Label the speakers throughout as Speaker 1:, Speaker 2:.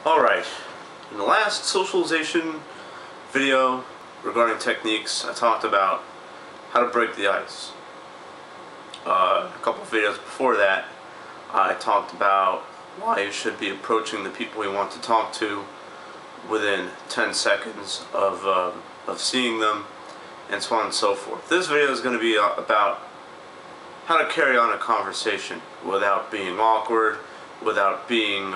Speaker 1: Alright, in the last socialization video regarding techniques, I talked about how to break the ice. A couple of videos before that, I talked about why you should be approaching the people you want to talk to within 10 seconds of seeing them, and so on and so forth. This video is going to be about how to carry on a conversation without being awkward, without being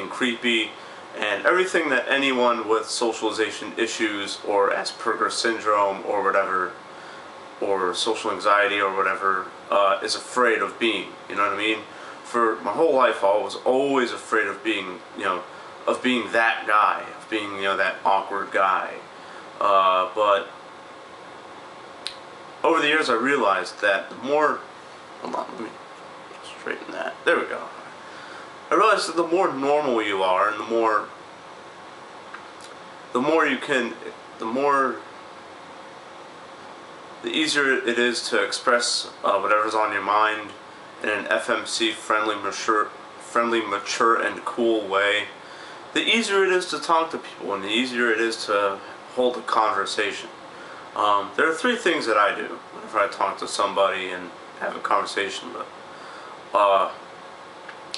Speaker 1: creepy, and everything that anyone with socialization issues or Asperger's syndrome or whatever, or social anxiety or whatever, is afraid of being. You know what I mean? For my whole life, I was always afraid of being, of being that guy, of being, that awkward guy. But over the years, I realized that the more, hold on, let me straighten that. There we go. I realized that the more normal you are, and the more you can, the easier it is to express whatever's on your mind in an FMC friendly, mature, and cool way. The easier it is to talk to people, and the easier it is to hold a conversation. There are three things that I do whenever I talk to somebody and have a conversation with.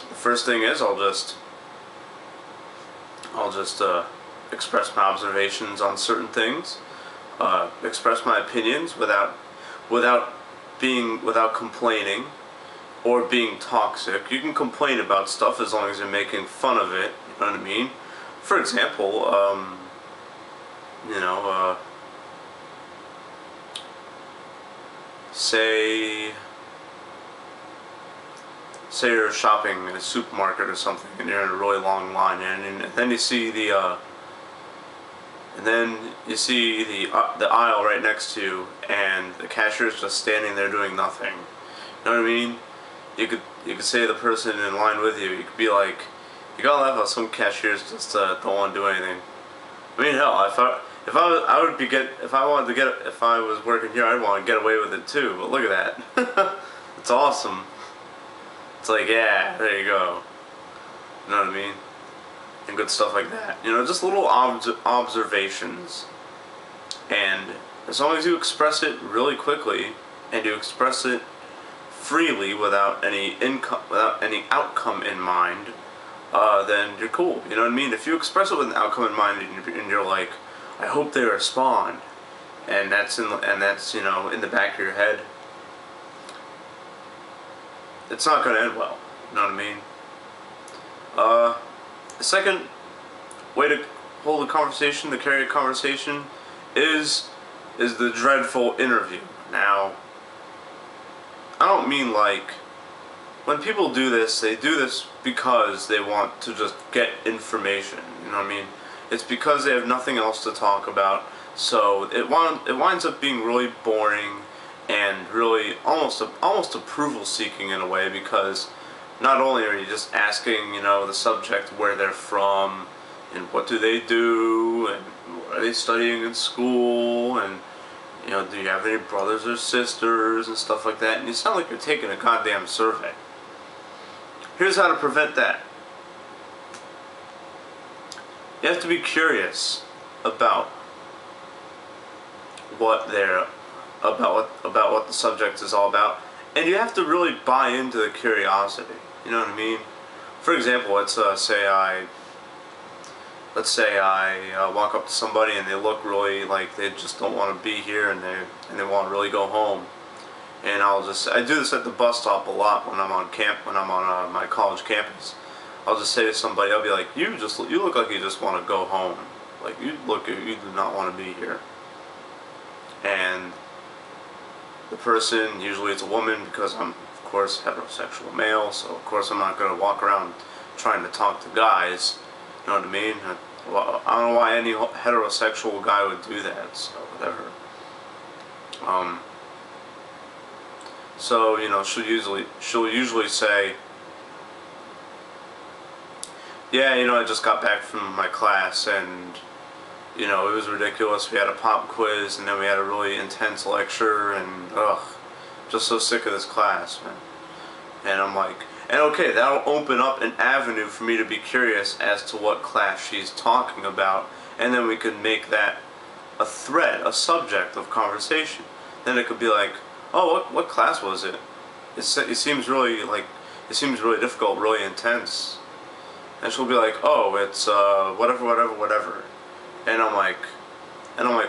Speaker 1: The first thing is I'll just express my observations on certain things, express my opinions without complaining or being toxic. You can complain about stuff as long as you're making fun of it. You know what I mean? For example, say you're shopping in a supermarket or something, and you're in a really long line, and then you see the aisle right next to you, and the cashier's just standing there doing nothing. You know what I mean? You could say to the person in line with you, you could be like, you gotta laugh how some cashiers just don't want to do anything. I mean, hell, if I was working here, I'd want to get away with it too. But look at that, it's awesome. It's like, yeah, there you go. You know what I mean? And good stuff like that. Just little observations. And as long as you express it really quickly, and you express it freely without any outcome in mind, then you're cool. You know what I mean? If you express it with an outcome in mind, and you're like, I hope they respond, and that's in the back of your head, it's not going to end well. You know what I mean? The second way to hold a conversation, to carry a conversation, is the dreadful interview. Now, I don't mean like, when people do this, they do this because they want to just get information. You know what I mean? It's because they have nothing else to talk about, so it winds up being really boring and really almost approval seeking in a way, because not only are you just asking the subject where they're from, and what do they do, and what are they studying in school, and do you have any brothers or sisters and stuff like that, and you sound like you're taking a goddamn survey. Here's how to prevent that. You have to be curious about what the subject is all about, and you have to really buy into the curiosity. You know what I mean? For example, let's say I walk up to somebody and they look really like they just don't want to be here, and they want to really go home. And I do this at the bus stop a lot when I'm on my college campus. I'll just say to somebody, I'll be like, you look like you just want to go home. Like, you do not want to be here. And the person, usually it's a woman, because I'm, of course, heterosexual male, so of course I'm not going to walk around trying to talk to guys. You know what I mean? I don't know why any heterosexual guy would do that, so whatever. So, she'll usually say, yeah, I just got back from my class, and it was ridiculous. We had a pop quiz, and then we had a really intense lecture, and just so sick of this class, man. And I'm like, And okay, that'll open up an avenue for me to be curious as to what class she's talking about, and then we can make that a thread, a subject of conversation. Then it could be like, oh, what class was it? It seems really it seems really difficult, really intense. And she'll be like, oh, it's whatever. And I'm like,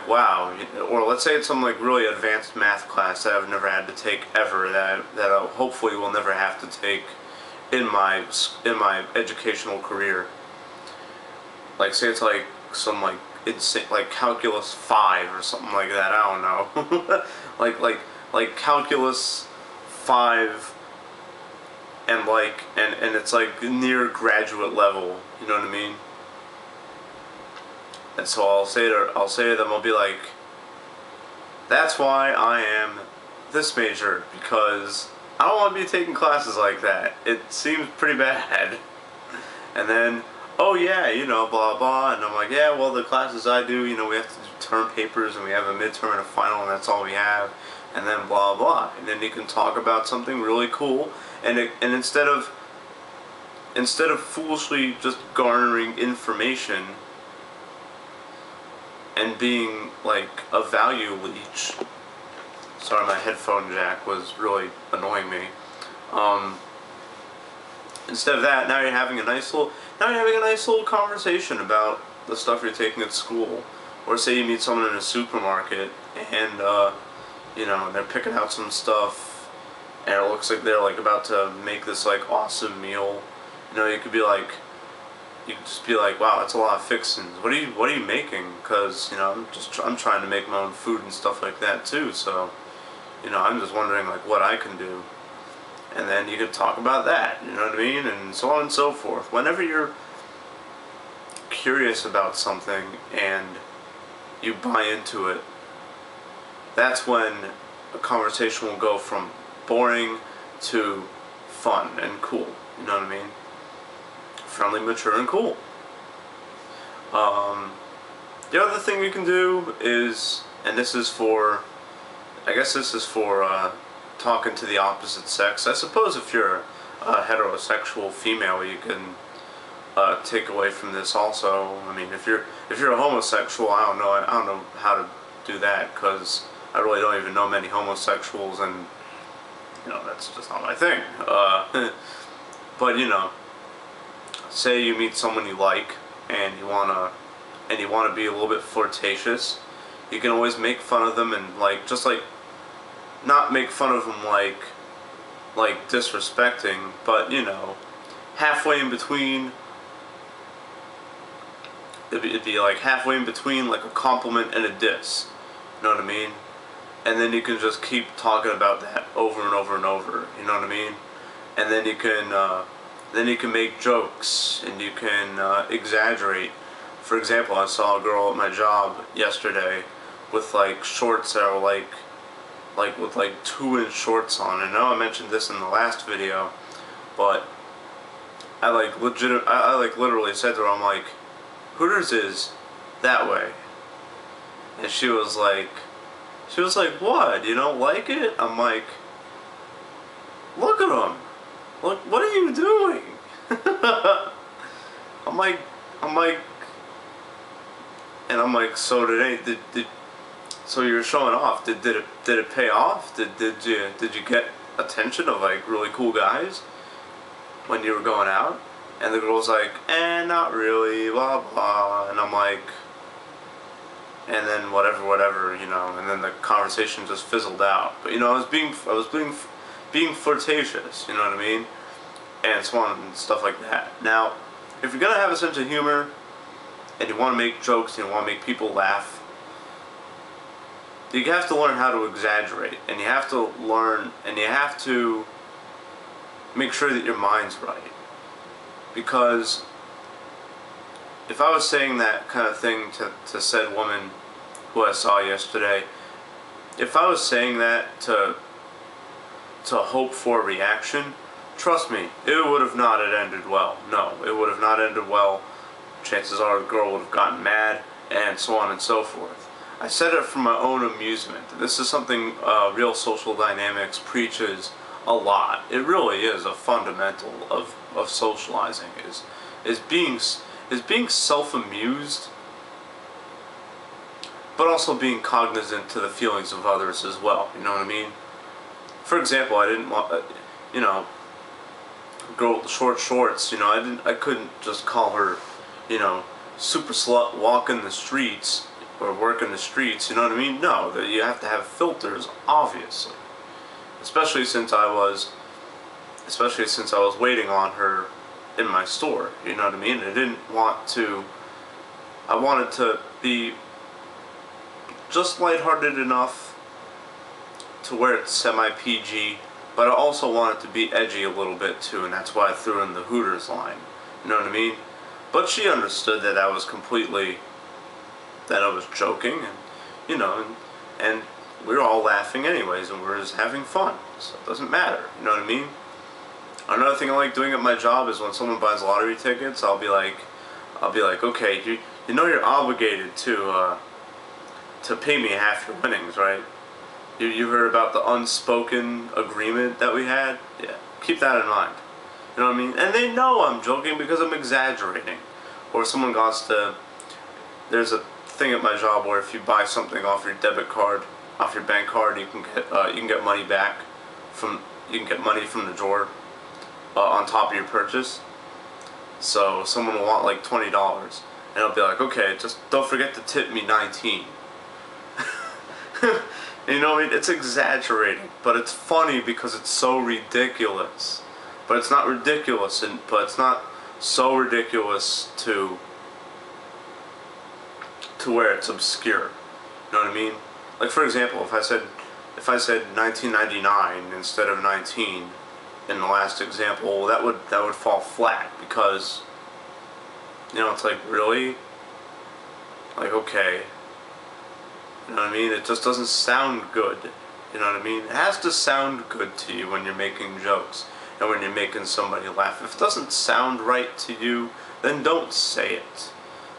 Speaker 1: wow. Or let's say it's some like really advanced math class that I've never had to take ever, that I hopefully will never have to take in my educational career. Like say it's like some like insane, like calculus 5 or something like that. I don't know. like calculus 5, and it's like near graduate level. You know what I mean? And so I'll say to them, I'll be like, that's why I am this major, because I don't want to be taking classes like that. It seems pretty bad. And then, oh yeah, you know, blah blah, and I'm like, yeah, well, the classes I do, you know, we have to do term papers, and we have a midterm and a final, and that's all we have, and then blah blah. And then you can talk about something really cool, and instead of foolishly just garnering information and being like a value leech. Sorry, my headphone jack was really annoying me. Instead of that, now you're having a nice little conversation about the stuff you're taking at school. Or say you meet someone in a supermarket, and you know, they're picking out some stuff, and it looks like they're like about to make this like awesome meal. You know, you could just be like, wow, that's a lot of fixings. What are you making? Because, you know, I'm trying to make my own food and stuff like that too. So, you know, I'm just wondering like what I can do. And then you could talk about that, you know what I mean? And so on and so forth. Whenever you're curious about something and you buy into it, that's when a conversation will go from boring to fun and cool. You know what I mean? Friendly, mature, and cool. The other thing you can do is, and this is for, I guess this is for talking to the opposite sex. I suppose if you're a heterosexual female, you can take away from this also. I mean, if you're a homosexual, I don't know how to do that, because I really don't even know many homosexuals, and you know, that's just not my thing. But you know, say you meet someone you like, and you wanna be a little bit flirtatious. You can always make fun of them, and like just like not make fun of them like disrespecting, but you know, halfway in between. It'd be like halfway in between like a compliment and a diss. You know what I mean? And then you can just keep talking about that over and over and over. You know what I mean? And then you can make jokes, and you can exaggerate. For example, I saw a girl at my job yesterday with like shorts that were like with like 2-inch shorts on. I know I mentioned this in the last video, but I literally said to her, I'm like, Hooters is that way. And she was like, what? You don't like it? I'm like, look at them. Look, what are you doing? I'm like, so you're showing off. Did it pay off? Did you get attention of like really cool guys when you were going out? And the girl's like, not really, blah blah. And I'm like, and then whatever, you know. And then the conversation just fizzled out. But you know, I was being flirtatious, you know what I mean? And so on and stuff like that. Now, if you're gonna have a sense of humor, and you want to make jokes, and you want to make people laugh, you have to learn how to exaggerate, and you have to make sure that your mind's right. Because if I was saying that kind of thing to said woman who I saw yesterday, if I was saying that to hope for a reaction, trust me, it would have not ended well. No, it would have not ended well. Chances are the girl would have gotten mad, and so on and so forth. I said it for my own amusement. This is something Real Social Dynamics preaches a lot. It really is a fundamental of socializing is being self-amused, but also being cognizant to the feelings of others as well. You know what I mean? For example, I didn't want, you know, girl with the short shorts. You know, I couldn't just call her, you know, super slut walking the streets or working the streets. You know what I mean? No, that you have to have filters, obviously. Especially since I was waiting on her in my store. You know what I mean? I wanted to be just lighthearted enough to where it's semi-PG, but I also wanted to be edgy a little bit too, and that's why I threw in the Hooters line. You know what I mean? But she understood that I was joking, and you know, and we were all laughing anyways, and we were just having fun, so it doesn't matter. You know what I mean? Another thing I like doing at my job is when someone buys lottery tickets, I'll be like, okay, you know you're obligated to pay me half your winnings, right? You heard about the unspoken agreement that we had? Yeah, keep that in mind. You know what I mean? And they know I'm joking because I'm exaggerating. Or if someone wants to, there's a thing at my job where if you buy something off your debit card, off your bank card, you can get money back you can get money from the drawer on top of your purchase. So someone will want like $20, and I'll be like, okay, just don't forget to tip me 19. You know, it's exaggerating, but it's funny because it's so ridiculous. But it's not ridiculous, but it's not so ridiculous to where it's obscure. You know what I mean? Like, for example, if I said 1999 instead of 19 in the last example, that would fall flat because, you know, it's like, really? Like, okay. You know what I mean? It just doesn't sound good. You know what I mean? It has to sound good to you when you're making jokes and when you're making somebody laugh. If it doesn't sound right to you, then don't say it.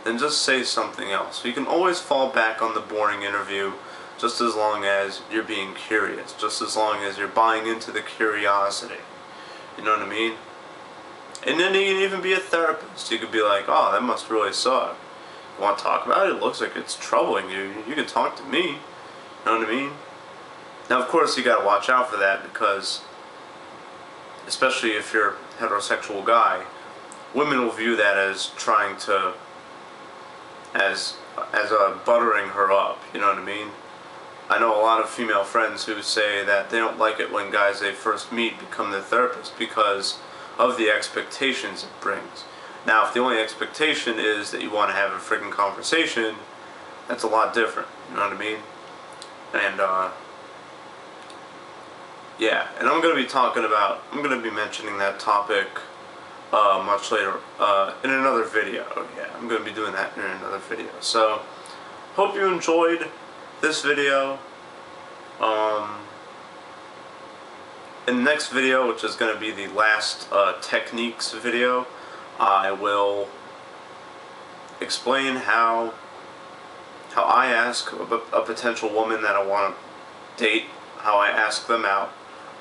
Speaker 1: Then just say something else. You can always fall back on the boring interview just as long as you're being curious, just as long as you're buying into the curiosity. You know what I mean? And then you can even be a therapist. You could be like, oh, that must really suck. You want to talk about it? It looks like it's troubling you. You can talk to me. You know what I mean? Now, of course, you got to watch out for that because, especially if you're a heterosexual guy, women will view that as trying to, as buttering her up. You know what I mean? I know a lot of female friends who say that they don't like it when guys they first meet become their therapist because of the expectations it brings. Now, if the only expectation is that you want to have a freaking conversation, that's a lot different. You know what I mean? And, yeah. And I'm going to be mentioning that topic much later in another video. Yeah, I'm going to be doing that in another video. So, hope you enjoyed this video. In the next video, which is going to be the last techniques video, I will explain how I ask a potential woman that I want to date, how I ask them out,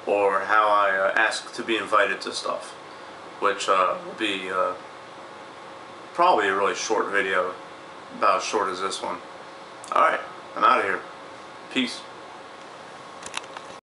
Speaker 1: or how I ask to be invited to stuff, which will be probably a really short video, about as short as this one. Alright, I'm out of here. Peace.